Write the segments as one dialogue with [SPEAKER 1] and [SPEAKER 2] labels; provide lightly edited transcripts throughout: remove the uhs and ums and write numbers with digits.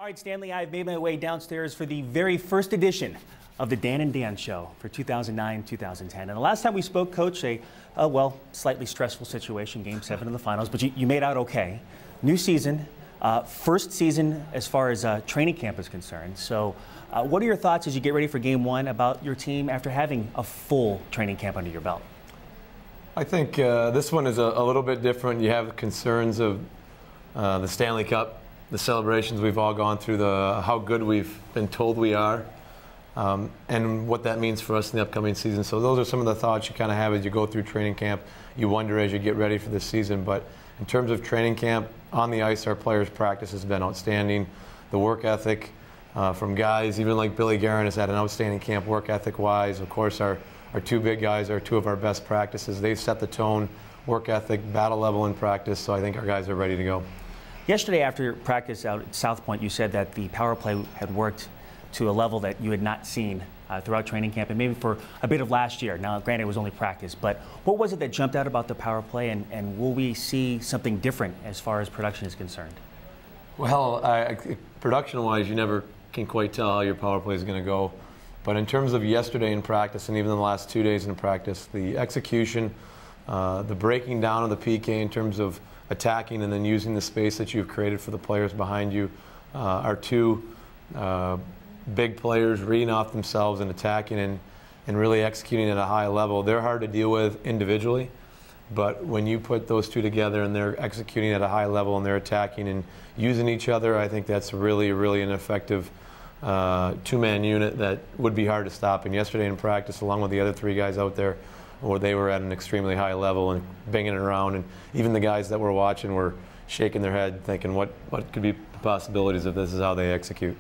[SPEAKER 1] All right, Stanley, I've made my way downstairs for the very first edition of the Dan and Dan Show for 2009-2010. And the last time we spoke, Coach, well, slightly stressful situation, Game 7 in the finals, but you made out okay. New season, first season as far as training camp is concerned. So what are your thoughts as you get ready for Game 1 about your team after having a full training camp under your belt?
[SPEAKER 2] I think this one is a little bit different. You have concerns of the Stanley Cup, the celebrations we've all gone through, how good we've been told we are, and what that means for us in the upcoming season. So those are some of the thoughts you kind of have as you go through training camp. You wonder as you get ready for the season. But in terms of training camp, on the ice, our players' practice has been outstanding. The work ethic from guys, even like Billy Guerin, has had an outstanding camp work ethic-wise. Of course, our two big guys are two of our best practices. They've set the tone, work ethic, battle level in practice, so I think our guys are ready to go. Yesterday after practice out at South Point, you said that the power play had worked to a level that you had not seen throughout training camp and maybe for a bit of last year. Now, granted, it was only practice, but what was it that jumped out about the power play, and will we see something different as far as production is concerned? Well, production-wise, you never can quite tell how your power play is going to go. But in terms of yesterday in practice and even the last 2 days in practice, the execution, the breaking down of the PK in terms of attacking and then using the space that you've created for the players behind you, our two big players reading off themselves and attacking and really executing at a high level. They're hard to deal with individually, but when you put those two together and they're executing at a high level and they're attacking and using each other, I think that's really an effective two-man unit that would be hard to stop. And yesterday in practice, along with the other three guys out there, where they were at an extremely high level and banging it around, and even the guys that were watching were shaking their head thinking what could be the possibilities if this is how they execute.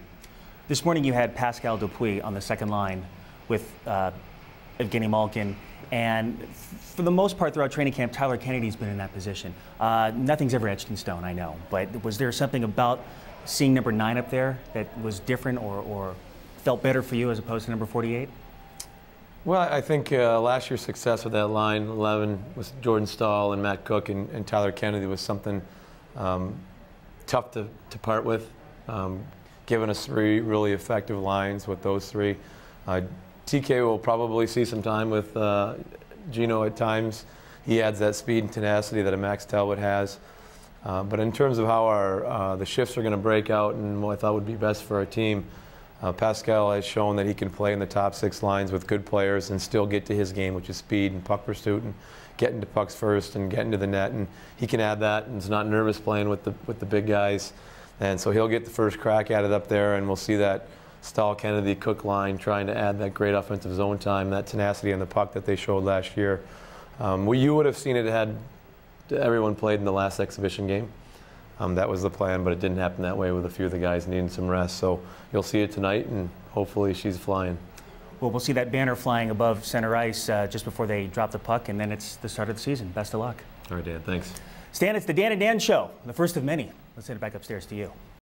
[SPEAKER 2] This morning you had Pascal Dupuis on the second line with Evgeny Malkin, and for the most part throughout training camp, Tyler Kennedy's been in that position. Nothing's ever etched in stone, I know, but was there something about seeing number 9 up there that was different or felt better for you as opposed to number 48? Well, I think last year's success with that line, 11, was Jordan Staal and Matt Cook and Tyler Kennedy was something tough to part with, giving us 3 really effective lines with those 3. TK will probably see some time with Gino at times. He adds that speed and tenacity that a Max Talbot has. But in terms of how the shifts are going to break out and what I thought would be best for our team, Pascal has shown that he can play in the top 6 lines with good players and still get to his game, which is speed and puck pursuit and getting to pucks first and getting to the net. And he can add that and is not nervous playing with the big guys. And so he'll get the first crack at it up there, and we'll see that Staal, Kennedy, Cook line trying to add that great offensive zone time, that tenacity on the puck that they showed last year. You would have seen it had everyone played in the last exhibition game. That was the plan, but it didn't happen that way with a few of the guys needing some rest. So you'll see it tonight, and hopefully she's flying. Well, we'll see that banner flying above center ice just before they drop the puck, and then it's the start of the season. Best of luck. All right, Dan, thanks. Stan, it's the Dan and Dan Show, the first of many. Let's head back upstairs to you.